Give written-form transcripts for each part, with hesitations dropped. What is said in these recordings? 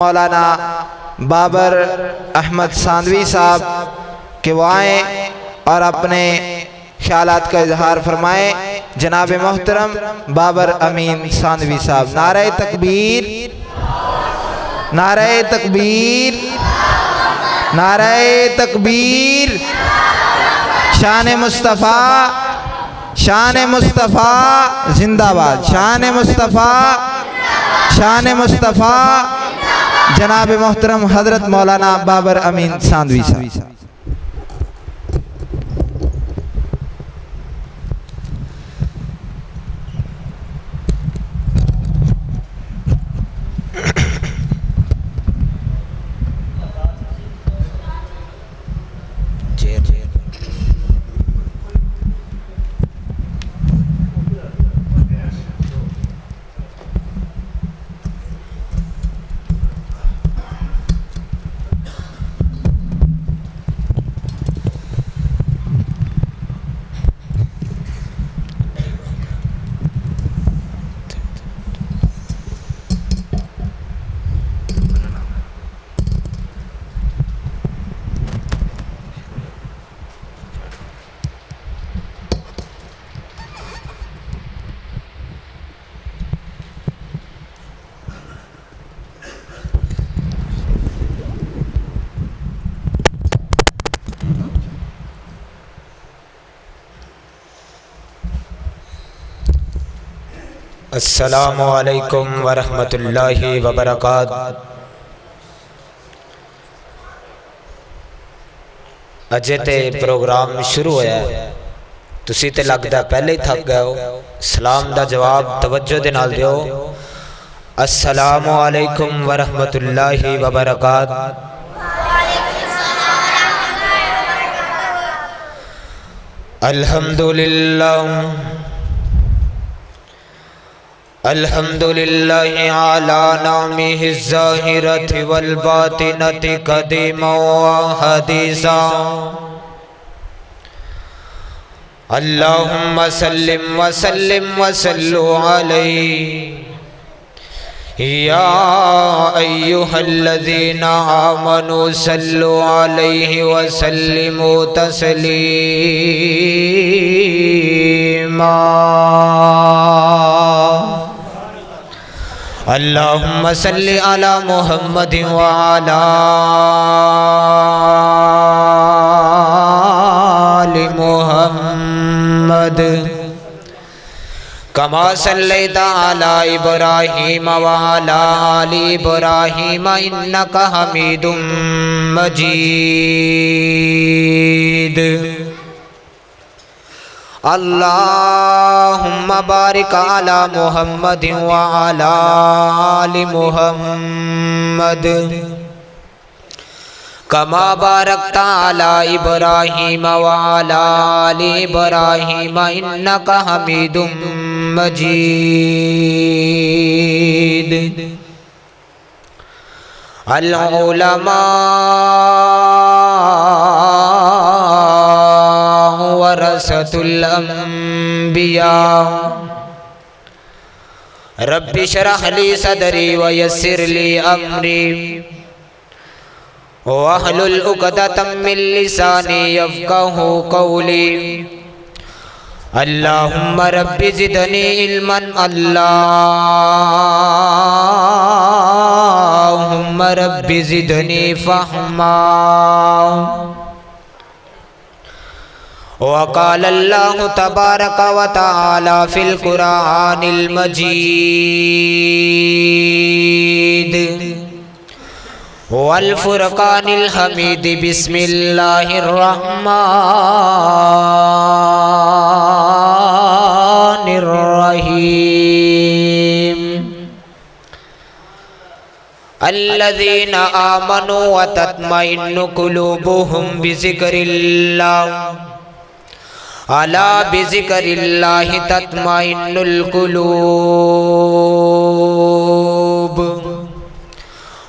मौलाना बाबर अहमद सांदवी साहब के वो आएँ और अपने ख्यालात का इजहार फरमाएँ। जनाब मोहतरम बाबर अमीन सांदवी साहब। नारे तकबीर, नारे तकबीर, नारे तकबीर। शान मुस्तफ़ा, शान मुस्तफ़ा जिंदाबाद, शान मुस्तफ़ा, शान मुस्तफ़ा। जनाब मोहतरम हजरत मौलाना बाबर अमीन सांदवी साहब। अस्सलामु अलैकुम वरहमतुल्लाहि वबरकातुहू। अजे ते प्रोग्राम शुरू होया, तुसी ते लगदा पहले ही थक गए हो। सलाम दा जवाब तवज्जो दे नाल दियो। अस्सलामु अलैकुम वरहमतुल्लाहि वबरकातुहू। अल्हम्दुलिल्लाह, अल्हम्दुलिल्लाहि अला नामिहि ज़ाहिरति वल बातिनति क़दीमा व हदीसा। अल्लाहुम्मा सल्लिम व सल्लिम व सल्लु अलैहि या अय्युहल्लज़ीना आमनू सल्लु अलैहि व सल्लिमू तस्लीमा। अल्लाहुम्मा सल्लि अला मुहम्मद व अला आलि मुहम्मद कमा सल्लैता अला इब्राहीम व अला आलि इब्राहीम इन्नका हमीदुम मजीद। अल्लाहुम्मा बारिक अला मुहम्मद व अला आलि मुहम्मद कमा बारकता अला इब्राहीम व अला आलि इब्राहीम इन्नका हमीदुम मजीद। अल उलमा वरसतुल अंबिया। रब्बि शरह ली सदरी व यस्सिर ली अमरी वहलुल उक़दतम मिन लिसानी यफ़क़हू क़ौली। अल्लाहुम्मा रब्बि ज़िदनी इल्मन, अल्लाहुम्मा रब्बि ज़िदनी फ़हमा। वक़ाल अल्लाहु तबारक व तआला फ़िल क़ुरआनिल मजीद वल फ़ुरक़ानिल हमीद। बिस्मिल्लाहिर रहमानिर रहीम। अल्लज़ीना आमनू व तत्मइन्नु क़ुलूबुहुम बिज़िक्रिल्लाह अला बिज़िक्रिल्लाहि तत्मइन्नुल क़ुलूब।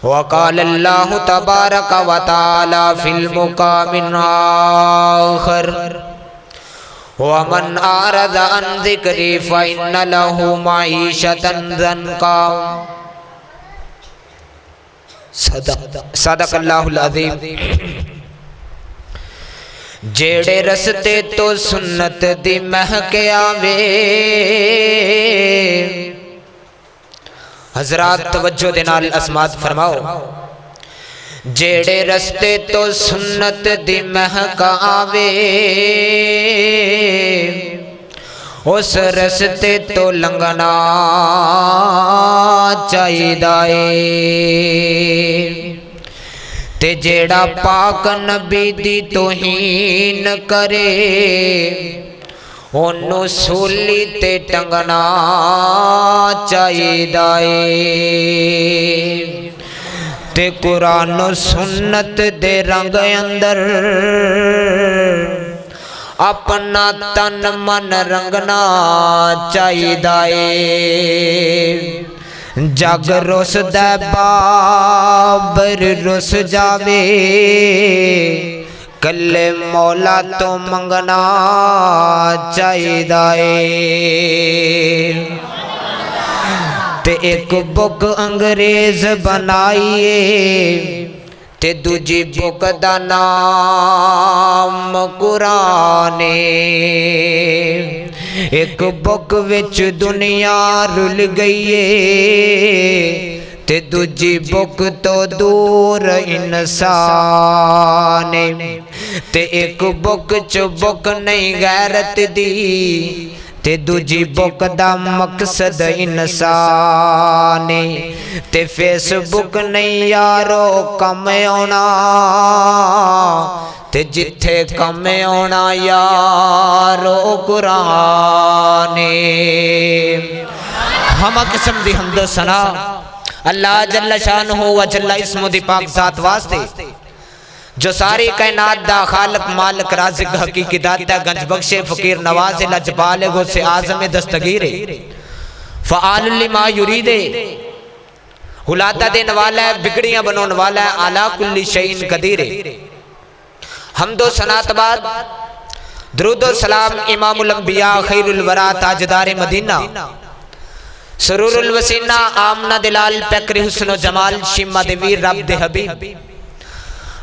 वक़ाल अल्लाहु तबारक व तआला फ़िल मुक़ामिन आख़र वमन आरज़ अन ज़िक्री फ़इन्न लहू मईशतन ज़न्का। सदकल्लाहुल अज़ीम। जेड़े रस्ते तो सुन्नत दी महक आवे, हजरात तवज्जो दे नाल अस्मात फरमाओ। जेड़े रस्ते तो सुन्नत दी महक आवे, उस रस्ते तो लंघना चाहिदा है। ते जेड़ा पाक नबी दी तौहीन करे, ओनू सूली ते टंगना चाहिदा है। ते कुरान सुन्नत दे रंग अंदर अपना तन मन रंगना चाहिदा है। जग रुसदा बाबर रुस जावे, कल्ले मौला तो मंगना चाहिदा है। ते एक बुक अंग्रेज बनाइए, ते दूजी बुक दा नाम कुरान। एक बुक विच दुनिया रुल गई है, ते दूजी बुक तो दूर इंसान। ते एक बुक च बुक नहीं गैरत दी, ते दूजी बुक दा मकसद इंसान। ते फेसबुक नहीं यारो कम आना, ते जिथे कम आना यारो कुरान। हम किस्म दी हमदो सना अल्लाह जल्ल शानहू व जल्ल इस्मु दी पाक जात वास्ते, जो सारी कायनात दा खालक मालिक राज़िक हकीकी दाता गंज बख्शे फकीर नवाज़े लजपाल गौसे आज़म दस्तगीरे फ़आलुल लिमा युरीदे, हुलाता देने वाला है, बिगड़ियां बनने वाला है, अला कुल्ली शैइन कदीरे। हमदो सनात बाद दुरूदो सलाम इमामुल अंबिया खैरुल वरा ताजदार मदीना सरूरुल वसीना आमना दिलाल पैकरी हुस्न जमाल शिम्मा देवीर रब दे हबीब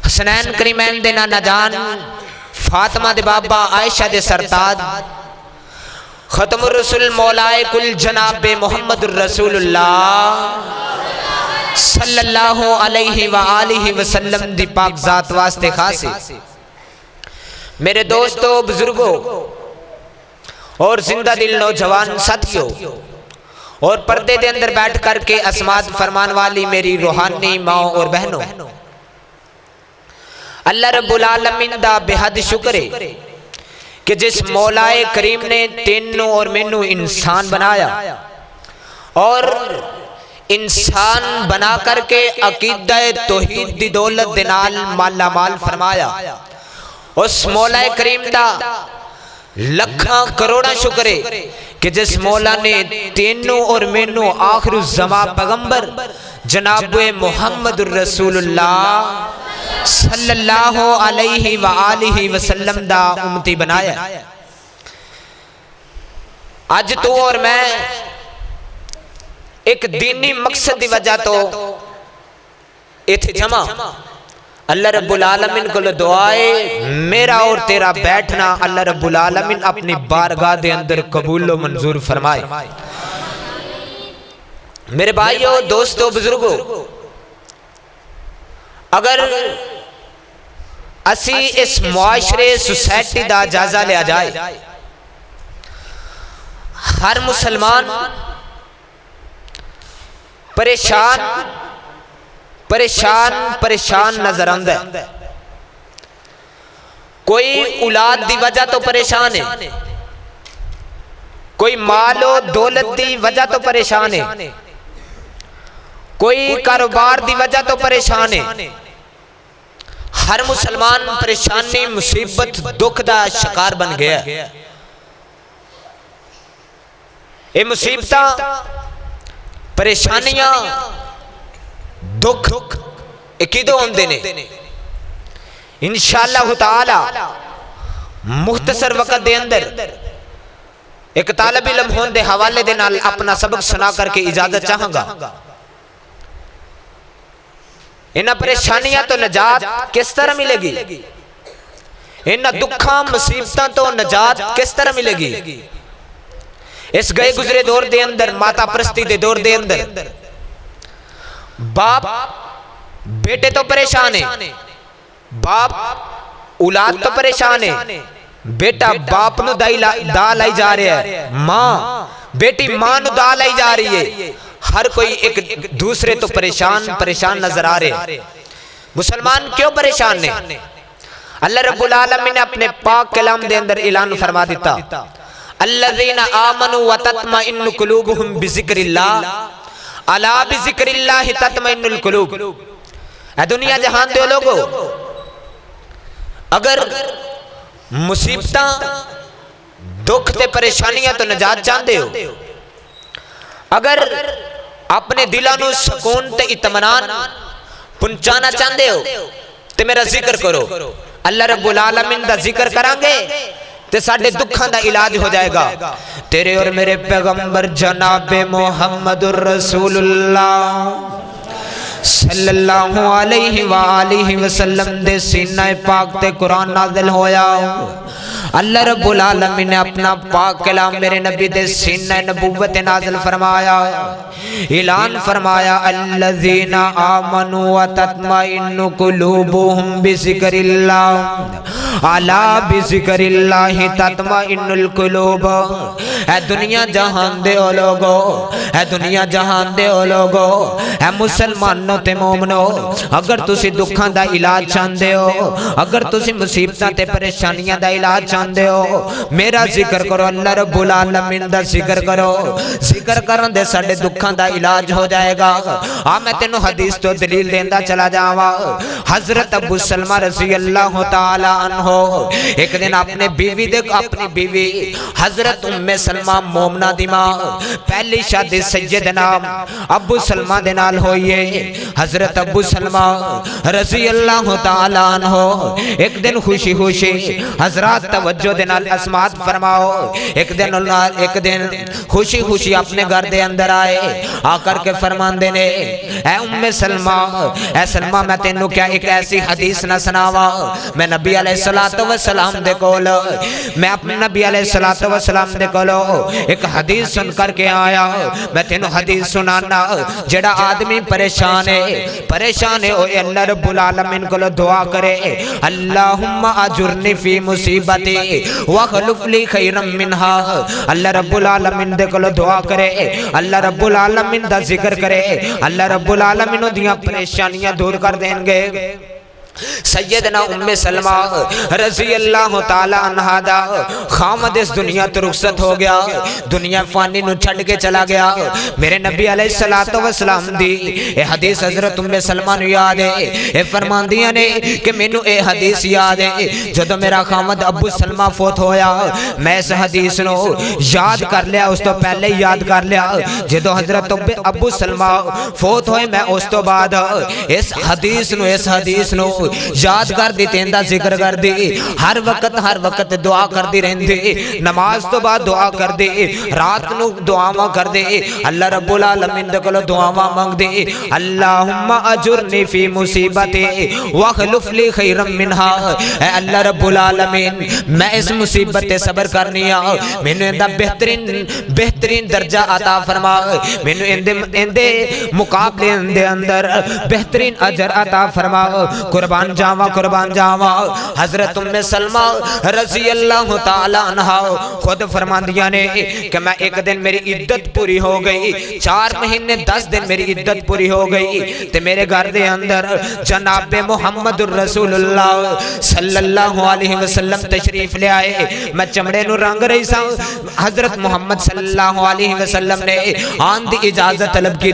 हसनैन करीमैन दे नाना जान फातिमा दे बाबा आयशा दे सरताज खत्मुर रसूल मौलाए कुल जनाब मोहम्मदुर रसूलुल्लाह सल्लल्लाहु अलैहि व आलिहि वसल्लम दी पाक जात वास्ते खासे। मेरे दोस्तों, बुजुर्गों और जिंदा दिल नौजवान साथियों और पर्दे के अंदर बैठ करके अस्मात फरमान वाली मेरी रूहानी माओ और बहनों, अल्लाह रब्बुल आलमीन दा बेहद शुक्र है कि जिस मौलाए करीम ने तेनों और मैनू इंसान बनाया और इंसान बना करके अकीदा तौहीद दी दौलत दे नाल माला माल फरमाया। उस मौलाए करीम दा लखा करोड़ा शुक्र है कि जिस मौला ने तेनों और मैनू आखिर ज़मा पैगंबर जनाब मुहम्मदुर रसूलुल्लाह सल्लल्लाहु अलैहि व आलिहि वसल्लम दा उम्मती बनाया। आज तू और मैं एक दीनी मकसद की वजह तो इत्थे जमा, अल्लाह रब्बुल आलमीन को दुआए मेरा और तेरा बैठना अल्लाह रब्बुल आलमीन अपनी बारगाह दे अंदर कबूल व मंजूर फरमाए। मेरे भाइयों, दोस्तों, बुजुर्गों, अगर असी इस मुआशरे सोसाइटी का जायजा लिया जाए, हर मुसलमान परेशान परेशान परेशान नजर आंदा है। कोई औलाद दी वजह तो परेशान है, कोई मालो दौलत दी वजह तो परेशान है, कोई कारोबार दी वजह तो परेशान है। हर मुसलमान परेशानी मुसीबत दुख दा शिकार बन गया। ये मुसीबतां परेशानियां दुख किदों आउंदे ने? इंशाअल्लाह ताला मुख्तसर वक्त दे अंदर एक तालिब इल्म होने दे हवाले दे नाल अपना सबक सुना करके इजाजत चाहांगा। इन परेशानियां तो निजात किस तरह मिलेगी, इन दुखा मुसीबतों तो निजात किस तरह मिलेगी। इस गए गुजरे दौर दे अंदर, माता परस्ती दे दौर दे अंदर, बाप बेटे तो परेशान है, बाप औलाद तो परेशान है, बेटा बाप नु दा लाई जा रहा है, मां बेटी मां नु दा लाई जा रही है। हर कोई एक दूसरे तो परेशान नजर आ रहे। मुसलमान क्यों परेशान ने? अल्लाह रब्बुल आलमीन ने अपने पाक कलाम दे अंदर ऐलान फरमा दिता, अल्लज़ीना आमनु व तत्मइन्नु कुलूबुहुम बिज़िक्रिल्लाह अला बिज़िक्रिल्लाह तत्मइन्नुल कुलूब। ए दुनिया जहान दे लोगो, अगर मुसीबतां दुख ते परेशानियां तो निजात चाहते हो, अगर अपने दिलों को सुकून ते इत्मीनान पहुंचाना चाहते हो तो मेरा जिक्र करो। अल्लाह रब्बुल आलमीन दा जिक्र करांगे ते साडे दुखां दा इलाज हो जाएगा। तेरे और मेरे पैगंबर जनाबे मोहम्मदुर रसूलुल्लाह सल्लल्लाहु अलैहि वसल्लम दे सीना पाक ते कुरान नाज़िल होया। अल्लाह रब्बुल आलमीन ने अपना पाक कलाम मेरे नबी दे सीना नबूवत नाज़िल फरमाया, ऐलान फरमाया, अल्लज़ीना आमनु व तत्मइन्नु कुलूबुहुम बिज़िक्रिल्लाह अला बिज़िक्रिल्लाह तत्मइन्नुल कुलूब। ए दुनिया जहान दे ओ लोगो, ए दुनिया जहान दे ओ लोगो, ए मुसलमानों ते मोमनो, अगर तुसी दुखां दा इलाज चाहते हो, अगर तुसी मुसीबतां ते परेशानियां दा इलाज चाहते हो, मेरा जिक्र करो, अल्लाह रब्बुल आलमीन दा जिक्र करो। जिक्र करन दे साडे दुखां दा इलाज हो जाएगा। आ मैं तेनों हदीस तो दलील देंदा चला जावा। हजरत अबू सलमा रज़ी अल्लाह तआला अन्हो एक दिन अपनी बीवी हजरत उम्मे सलमा मोमना दी मां, पहली शादी सैयदना अबू सलमा दे नाल होई है। हजरत अबू सलमा रज़ी अल्लाह तआला अन्हो एक दिन खुशी हजरात तवज्जो दे नाल अस्मात फरमाओ, एक दिन खुशी अपने घर दे अंदर आए, आकर के फरमांदे ने, ऐ उम्मे सलमा, ऐ सलमा मैं तेनू क्या एक ऐसी हदीस ना सुनावा। मैं नबी अलैहिस्सलातु वस्सलाम दे कोल, मैं अपने नबी अलैहिस्सलातु वस्सलाम दे कोलो एक हदीस सुन करके आया। मैं तेनू हदीस सुनाना, जेड़ा आदमी परेशान है ओ अल्लाह रब्बुल आलमीन कोलो दुआ करे, अल्लाहुम्मा अजुरनी फी मुसीबती वखलुफ ली खैरम मिनहा। अल्लाह रब्बुल आलमीन दे कोलो दुआ करे, अल्लाह रब्बुल आलमीन दा जिक्र करे, अल्लाह रब्बुल आलमीन ओदियां परेशानियां दूर कर देंगे। सैयदना उम्मे सलमा रज़ी अल्लाह तआला अन्हा दा खामद इस दुनिया तो रुखसत हो गया, दुनिया फानी नु छड़ के चला गया। मेरे नबी अलैहिस्सलातु वस्सलाम दी ए हदीस हजरत उम्मे सलमा नु याद है। ए फरमांदियां ने कि मैनू ए हदीस याद है, जदों मेरा खामद अबू सलमा फौत होया, मैं इस हदीस नु याद कर लिया, उस तो पहले ही याद कर लिया। जदों हजरत अबू सलमा फौत होए, मैं उस तो बाद इस हदीस नु याद कर दी, तेंदा जिक्र कर दी, हर वक्त दुआ कर दी रहंदी, नमाज तो बाद दुआ कर दी, रात नु दुआवां कर दे, अल्लाह रब्बुल आलमीन दे कोलों दुआवां मंग दे, अल्लाहुम्मा अजुरनी फी मुसीबती वखलुफ ली खैरम मिनहा। ऐ अल्लाह रब्बुल आलमीन, मैं इस मुसीबत ते सब्र करनी आ, मैनू इंदा बेहतरीन दर्जा अता फरमा, मैनू इंदे मुकाबले दे अंदर बेहतरीन अजर अता फरमा। कुर्बान जावा। हजरत उम्मे सलमा रज़ी अल्लाह तआला अन्हा खुद फरमांदियां ने कि मैं एक दिन मेरी इद्दत पूरी हो गई, 4 महीने 10 दिन मेरी इद्दत पूरी हो गई, ते मेरे घर दे अंदर जनाबे मुहम्मदुर रसूलुल्लाह सल्लल्लाहु अलैहि वसल्लम तशरीफ ले आए। मैं चमड़े नु रंग रही सा, हजरत मुहम्मद सल्लल्लाहु अलैहि वसल्लम ने आन दी इजाजत तलब की,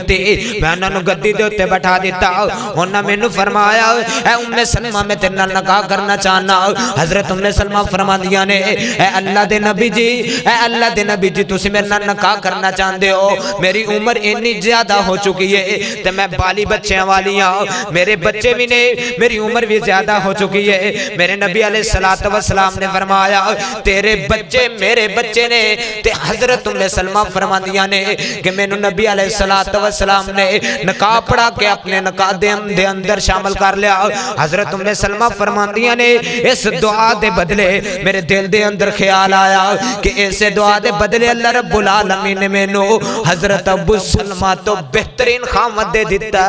मैं उन्हां नु गद्दी दे उत्ते बैठा दिता। उन्हां मैनू फरमाया, ऐ उम्मे सलमा मैं तेरे नाल निकाह करना चाहना। हजरत उम्मे सलमा फरमांदियां ने ए अल्लाह दे नबी जी, ए अल्लाह दे नबी जी तुसी मेरे नाल निकाह करना चाहते हो, मेरी उम्र इन्नी ज्यादा हो चुकी है ते मैं बाली बच्चों वाली हाँ, मेरे बच्चे भी ने, मेरी उम्र भी ज्यादा हो चुकी है। मेरे नबी अलैहिस्सलातु वस्सलाम ने फरमाया तेरे बच्चे मेरे बच्चे ने। ते हजरत उम्मे सलमा फरमांदियां ने कि मैनू नबी अलैहिस्सलातु वस्सलाम ने निकाह पढ़ा के अपने निकाह दे अंदर शामिल कर लिया। हजरत उम्मे सलमा फरमांदियां ने इस दुआ दे बदले मेरे दिल दे अंदर ख्याल आया कि इस दुआ दे बदले अल्लाह रब्बुल आलमीन ने मैनू हजरत अबू सलमा तो बेहतरीन खामद दे दिता।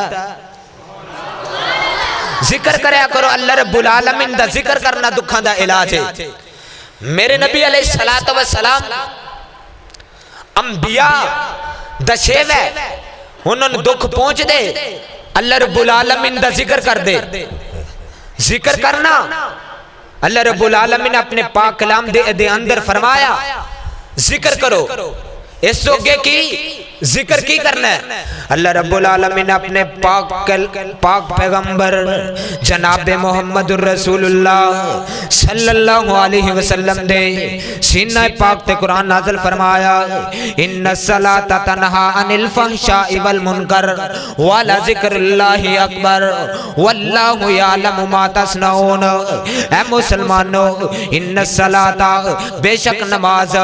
जिक्र करया करो, अल्लाह रब्बुल आलमीन दा जिक्र करना दुखां दा इलाज है। मेरे नबी अलैहिस्सलातु वस्सलाम अंबिया दा शेव है, उन्होंने दुख पहुंच दे अल्लाह रब्बुल आलमीन दा जिक्र कर दे। जिक्र करना अल्लाह रब्बुल आलमीन अपने पाक कलाम दे अंदर फरमाया जिक्र करो। इस जोगे की जिक्र की करना है। अल्लाह रब्बुल आलमीन अपने पाक पैगंबर जनाब मोहम्मदुर रसूलुल्लाह सल्लल्लाहु अलैहि वसल्लम दे सीना पाक ते कुरान नाज़िल फरमाया इन्ना सलाता तनहा अनिल फहशाइ वल मुनकर वला ज़िक्रुल्लाहि अकबर वल्लाहु यअलमु मा तस्नऊन। ऐ मुसलमानों, इन्ना सलाता बेशक नमाज,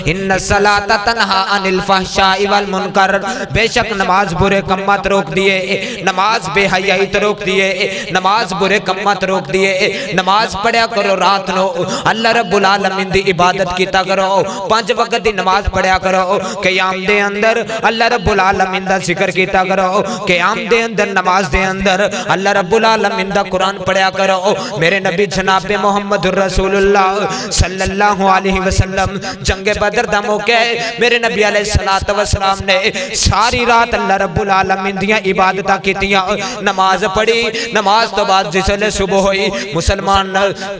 इन्ना सलाता तनहा अनिल फहशाइ वल मुनकर, बेशक नमाज बुरे कम्मत रोक दिए, नमाज बेहयाई तो रोक दिए, नमाज बुरे कम्मत रोक दिए। नमाज पढ़या करो रात नो, अल्लाह रब्बुल आलमीन दी इबादत कीता करो, 5 वक्त दी नमाज पढ़या करो। क़याम दे अंदर अल्लाह रब्बुल आलमीन दा जिक्र कीता करो, क़याम दे अंदर नमाज दे अंदर अल्लाह रब्बुल आलमीन दा कुरान पढ़या करो। मेरे नबी जनाब मुहम्मदुर रसूलुल्लाह सल्लल्लाहु अलैहि वसल्लम जंगे बदर दा मौका है, मेरे नबी अलैहिस्सलातु वस्सलाम ने सारी रात अल्लाह रब्बुल आलमीन दियां इबादतां कीतियां, नमाज पढ़ी। नमाज तो बाद जिसले सुबह हुई मुसलमान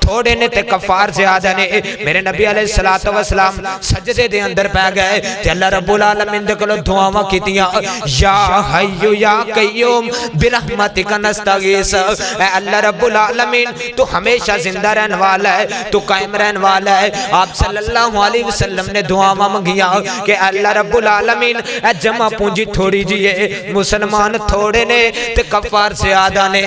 थोड़े ने ते कफार ज्यादा ने। मेरे नबी अलैहिस्सलातु वस्सलाम सजदे दे अंदर पै गए ते अल्लाह रब्बुल आलमीन दे कोलों दुआवां कीतियां या हय्यु या कय्यूम बिरहमतिका नस्तगीस। ऐ अल्लाह रब्बुल आलमीन तू हमेशा जिंदा रहने वाला है, तू कायम रहने वाला है। आप सल्लल्लाहु अलैहि वसल्लम ने दुआवां मंगियां कि अल्लाह रब्बुल आलमीन ए जमा पूंजी थोड़ी जी है, मुसलमान थोड़े ने ते कफार ज्यादा ने।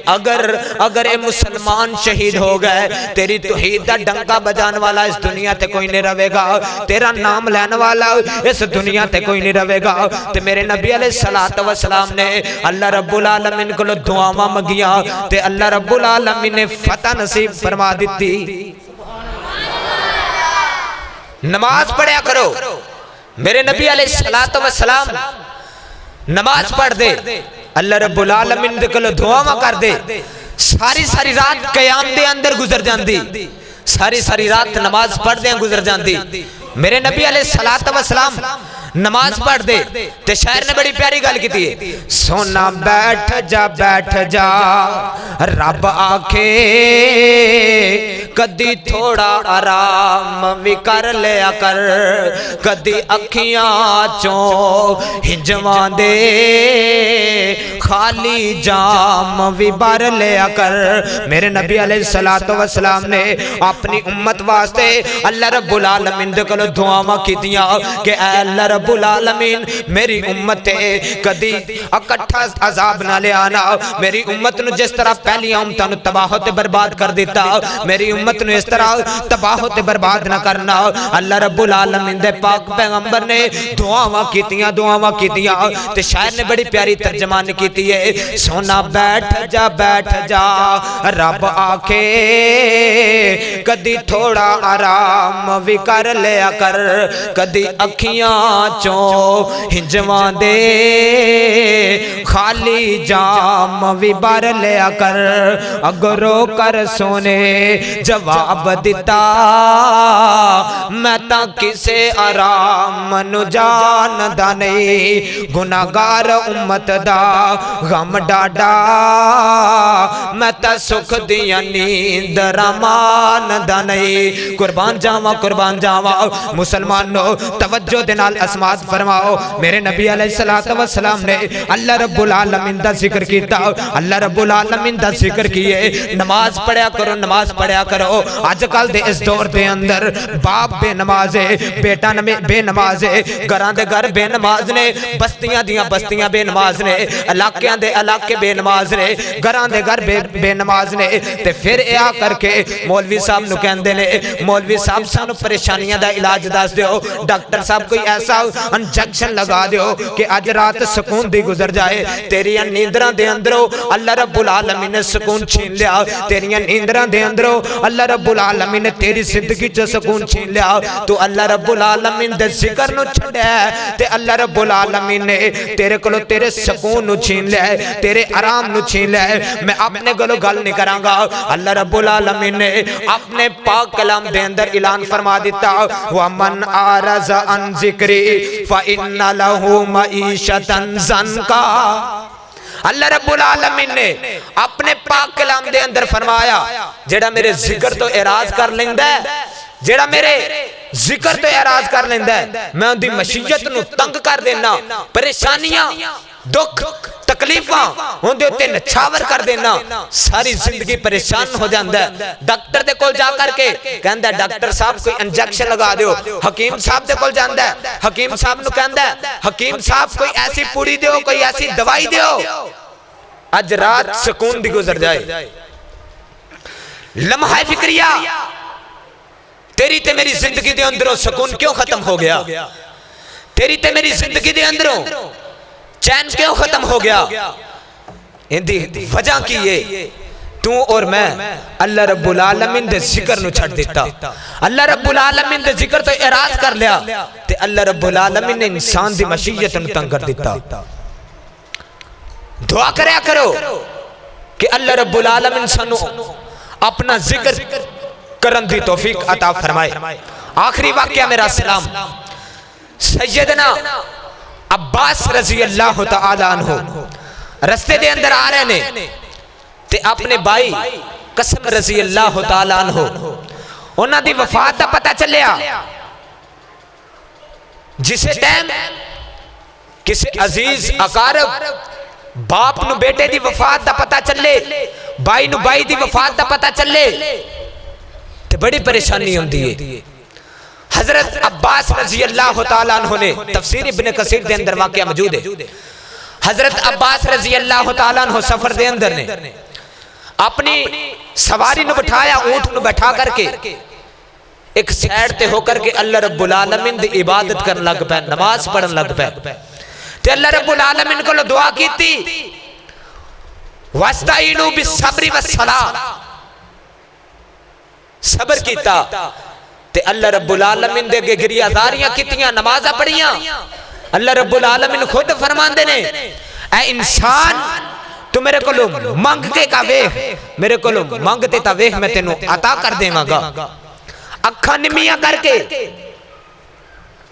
अगर ये मुसलमान शहीद हो गए, तेरी तौहीद दा डंका बजाने वाला इस दुनिया ते कोई नहीं रहेगा, तेरा नाम लेने वाला इस दुनिया ते कोई नहीं रहेगा। ते मेरे नबी अलैहिस्सलातु वस्सलाम ने अल्लाह रब्बुल आलमीन को दुआवां मंगियां ते अल्लाह रब्बुल आलमीन ने फतह नसीब फरमा दी। नमाज पढ़या करो। मेरे नबी अलैहिस्सलातु वस्सलाम नमाज पढ़ दे, अल्लाह रब्बुल आलमीन दे कोलों दुआवां कर दे, सारी रात क़याम दे अंदर गुजर जाती, सारी रात नमाज पढ़दे गुजर जाती। मेरे नबी अलैहिस्सलातु वस्सलाम नमाज पढ़ दे ते शायर ने बड़ी प्यारी गल की है, सोना बैठ जा रब आखे कदी थोड़ा आराम भी कर लिया कर, कदी अखियां चों हिजवा दे खाली जाम भी भर लिया कर। मेरे नबी अलैहिस्सलातु वस्सलाम ने अपनी उम्मत वास्ते अल्लाह रब्बुल आलमीन दे कोलों दुआवां कीतियां कि अल्लाह रब्बुल आलमीन मेरी उम्मत कदी इकट्ठा अजाब ना ले आना, मेरी उम्मत नु जिस तरह पहलियां उम्मतां नु तबाह ते बर्बाद कर दिता, मेरी उम्मत नु इस तरह तबाह ते बर्बाद ना करना। अल्लाह रब्बुल आलमीन दे पाक पैगंबर ने दुआवां कीतियां ते शायर ने बड़ी प्यारी तर्जमानी कीती है, सोना बैठ जा रब आखे कदी थोड़ा आराम भी कर लिया कर, कदी अखियां चों हिजवा दे खाली जाम भी भर लिया कर। अगरो कर सोने जवाब दिता मैं ता किसे आराम नु जानदा नहीं, गुनाहगार उम्मत दा गम डाडा मैं ता सुख दिया नींद रमानदा नहीं। कुर्बान जावा मुसलमानो तवज्जो दे नाल अस्मात फरमाओ। मेरे नबी अलैहिस्सलातु वस्सलाम ने अल्लाह रब्बुल आलमीन दा जिक्र कीता, अल्लाह रब्बुल आलमीन दा जिक्र किए। नमाज पढ़या करो, नमाज पढ़या करो। अजकल दे इस दौर दे अंदर बाप बेनमाज है, बेटा बेनमाज है, घरां दे घर बेनमाज ने, बस्तियां दियां बस्तियां बेनमाज ने, इलाकियां दे इलाके बेनमाज ने, घरां दे घर बेनमाज ने। ते फिर ए आ करके मौलवी साहब नु कहंदे ने, मौलवी साहब सानू परेशानियां दा इलाज दस दियो, डॉक्टर साहब कोई ऐसा इंजेक्शन लगा दियो कि अज रात सुकून दी गुजर जाए। तेरियां नींदरां दे अंदरों अल्लाह रब्बुल आलमीन ने सुकून छीन लिया, तेरियां नींदरां दे अंदरों अल्लाह रब्बुल आलमीन ने तेरी जिंदगी च सुकून छीन लिया। तू अल्लाह रब्बुल आलमीन दे जिक्र नु छड्या ते अल्लाह रब्बुल आलमीन ने तेरे कोलों तेरे सुकून नु छीन लिया, तेरे आराम नु छीन लिया। मैं अपने गलों गल नहीं करांगा, अल्लाह रब्बुल आलमीन ने अपने पाक कलाम दे अंदर ऐलान फरमा दिता, व मन आरज़ अन जिक्री फ इन्ना लहू मईशतन ज़नका। अल्लाह रब्बुल आलमीन ने अपने पाक कलाम दे अंदर फरमाया, जेड़ा मेरे जिक्र तो एराज कर लेंदा है, जेड़ा मेरे जिक्र तो एराज कर लेंदा है, मैं उनकी मशीयत नु तंग कर देना, परेशानियां दुख तकलीफां उनके उत्ते नछावर कर देना, सारी जिंदगी परेशान हो जाता है। डॉक्टर दे कोल जा करके कहंदा डॉक्टर साहब कोई इंजेक्शन लगा दियो, हकीम साहब दे कोल जांदा है, हकीम साहब नु कहंदा हकीम साहब कोई ऐसी पूड़ी दियो, कोई ऐसी दवाई दियो, अज रात सुकून दी गुजर जाए। लम्हा फिक्रिया तेरी ते मेरी जिंदगी दे अंदरों सुकून क्यों खत्म हो गया? तेरी ते मेरी जिंदगी दे अंदरों चैन क्यों खत्म हो गया? इंदी वजह की है तू और मैं अल्लाह रब्बुल आलमीन दे जिक्र नु छड़ दिता, अल्लाह रब्बुल आलमीन दे जिक्र तो एराज कर लिया ते अल्लाह रब्बुल आलमीन ने इंसान दी मशीयत नु तंग कर दिता। दुआ करया करो कि अल्लाह रब्बुल आलमीन सानू अपना जिक्र करन दी तौफीक अता फरमाए। आखिरी वाकया मेरा सलाम, सैयदना अब्बास रजी अल्लाह तआला अन्हु रस्ते दे अंदर आ रहे ने ते अपने भाई कसम रजी अल्लाह तआला अन्हु उन्हां दी वफात दा पता चलिया। जिसे टाइम किसी अजीज अकारब बाप नु बेटे दी वफात दा पता चले, भाई नु भाई दी वफात दा पता चले ते बड़ी परेशानी होंदी है। हजरत अब्बास रजी अल्लाह तआला अन्हु ने तफसीर इब्ने कसीर दे अंदर वाकया मौजूद है। हजरत अब्बास रजी अल्लाह तआला अन्हु सफर दे अंदर ने अपनी सवारी नु बिठाया, ऊंट नु बैठा करके एक साइड ते होकर के अल्लाह रब्बुल आलमीन दी इबादत करन लग पे, नमाज पढ़न लग पे ते अल्लाह रब्बुल आलमीन को दुआ कीती, वस्ताइनु बिस्सब्रि वस्सलाह, सबर कीता ते अल्लाह रब्बुल आलमीन दे अगे गिरियाजारियां कीतियां, नमाज़ां पढ़ियां। अल्लाह रब्बुल आलमीन खुद फरमांदे ने, ऐ इंसान तू मेरे कोलों मंग के का वेख, मेरे कोलों मंगते ता वेख मैं तेनू अता कर देवांगा। अखां निमियां करके,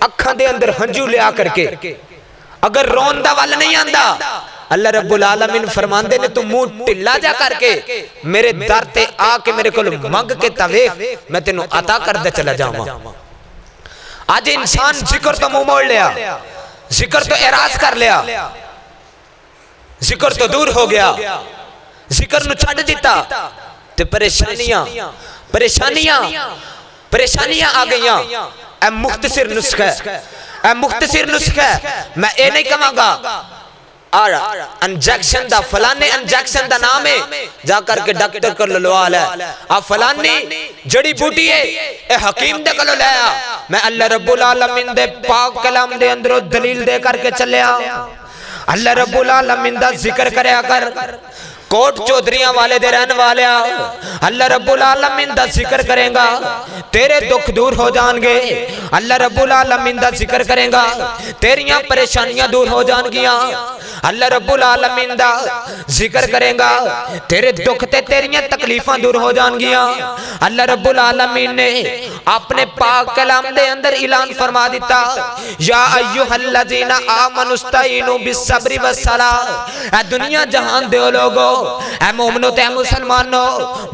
अखां दे अंदर हंजू लिया करके, अगर रोन दा वल नहीं आंदा अल्लाह रब्बुल आलमीन फरमांदे ने तू मुंह ढिला जा करके मेरे दर ते आके मेरे को मंग के तवे मैं तेनू अता कर दे चला जावां। आज इंसान जिक्र तो मुंह मोड़ लिया, जिक्र तो एराज कर लिया, जिक्र तो दूर हो गया, जिक्र नु छड़ दिता ते परेशानियां परेशानियां परेशानियां आ गईयां। ए मुख्तसर नुस्खा है, ए मुख्तसर नुस्खा है। मैं ये नहीं कहूंगा इंजेक्शन दा फलाने इंजेक्शन दा नाम है, जा करके डॉक्टर को ललवा ले, आ फलानी जड़ी बूटी है ए हकीम दे कोल ले आ। मैं अल्लाह रब्बुल आलमीन दे पाक कलाम दे अंदरों दलील दे करके चलिया। अल्लाह रब्बुल आलमीन दा जिक्र करया कर, कोट चौधरियां वाले दे रहने वाले अल्लाह रब्बुल आलमीन दा जिक्र करेगा तेरे दुख दूर हो जाएंगे। अल्लाह रब्बुल आलमीन दा जिक्र करेगा तेरियां परेशानियां दूर हो जाएंगियां। अल्लाह रब्बुल आलमीन दा जिक्र करेगा तेरे दुख ते तेरियां तकलीफां दूर हो जाएंगियां। अल्लाह रब्बुल आलमीन ने अपने पाक कलाम दे अंदर ऐलान फरमा दिता, या अय्युहल्लज़ीना आमनुस्तईनु बिस्सब्रि वस्सलाह। ए दुनिया जहान दे लोगो, ए मोमिनो ते मुसलमानो,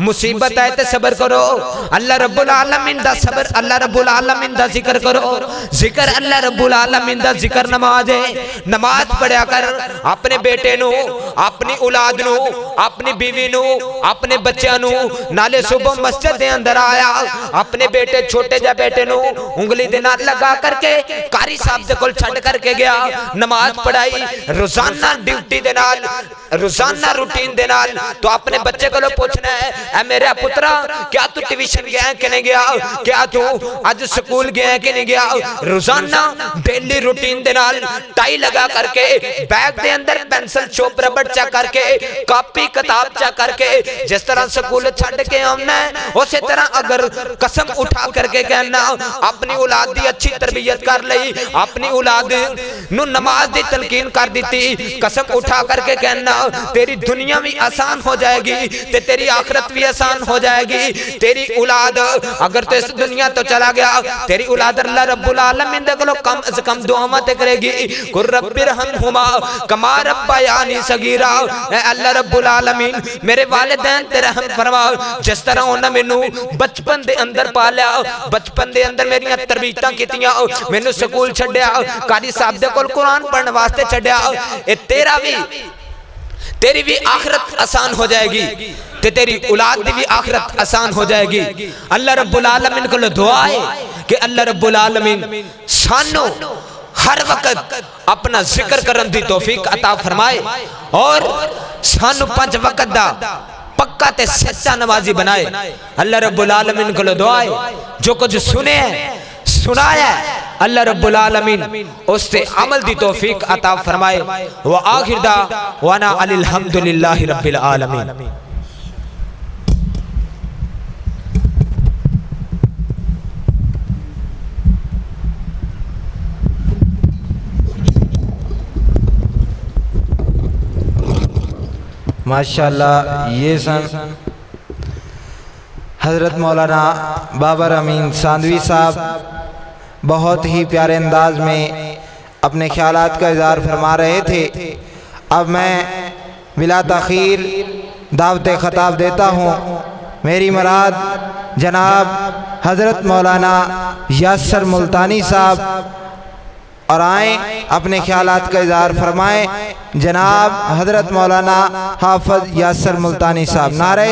मुसीबत आए ते सब्र करो। अल्लाह रब्बुल आलमीन दा सब्र, अल्लाह रब्बुल आलमीन दा जिक्र करो। जिक्र अल्लाह रब्बुल आलमीन दा जिक्र नमाज है। नमाज पढ़या कर। अपने बेटे नु, अपनी औलाद नु, अपनी बीवी नु, अपने बच्चों नु नाले सुबह मस्जिद दे अंदर आया, अपने बेटे छोटे जा बेटे नु उंगली दे नाल लगा करके कारी साहब दे कोल छड़ करके गया, नमाज पढ़ाई रोजाना ड्यूटी दे नाल, रोजाना रूटीन दे नाल। तो अपने बच्चे को पूछना है, ए मेरा पुत्रा क्या तू ट्यूशन गया है कि नहीं गया, क्या तू आज स्कूल गया है कि नहीं गया। रोजाना डेली रूटीन दे नाल टाई लगा करके, बैग दे अंदर पेंसिल चोप रबड़ चेक करके, कॉपी किताब चेक करके, जिस तरह स्कूल छड़ के आना है उसी तरह अगर कसम उठा करके कहना अपनी औलाद दी अच्छी तरबियत कर ली, अपनी औलाद नु नमाज दी तलकीन कर दी, कसम उठा करके कहना तेरी दुनिया भी आसान हो जाएगी ते तेरी आखिरत भी आसान हो जाएगी। तेरी औलाद अगर तो इस दुनिया तो चला गया, तेरी औलाद अल्लाह रब्बुल आलमीन दे कोलो कम से कम दुआवां ते करेगी, कुर रब्बिरहमहुमा कमा रब्बयानी सगीरा। ए अल्लाह रब्बुल आलमीन मेरे वालिदैन ते रहम फरमा, जिस तरह उन्होंने मैनू बचपन दे अंदर पालिया, बचपन दे अंदर मेरियां तरबीयतां कीतियां, मैनू स्कूल छड्डिया, कारी साहब दे कोल कुरान पढ़ने वास्ते छड्डिया। ए तेरी भी आखिरत आसान हो जाएगी ते तेरी औलाद दी भी आखिरत आसान हो जाएगी। अल्लाह रब्बुल आलमीन को दुआ है कि अल्लाह रब्बुल आलमीन सानू हर वक्त अपना जिक्र करन दी तौफीक अता फरमाए और सानू 5 वक्त दा पक्का ते सच्चा नमाजी बनाए। अल्लाह रब्बुल आलमीन को दुआ है जो कुछ सुने है सुनाया है, अल्लाह रब्बुल आलमीन उससे अमल दी तौफीक अता फरमाए। व आखिर दावाना अनिल हम्दुलिल्लाहि रब्बिल आलमीन। माशाअल्लाह, ये सन हज़रत मौलाना बाबर अमीन सांदवी साहब बहुत ही प्यारे अंदाज में अपने ख्यालात का इज़हार फरमा रहे थे। अब मैं बिला ताख़ीर दावत ख़ताब देता हूँ। मेरी मुराद जनाब हज़रत मौलाना यासर मुल्तानी साहब और आए अपने ख्यालात का इज़हार फरमाएँ। जनाब हज़रत मौलाना हाफ़िज़ यासर मुल्तानी साहब। नारे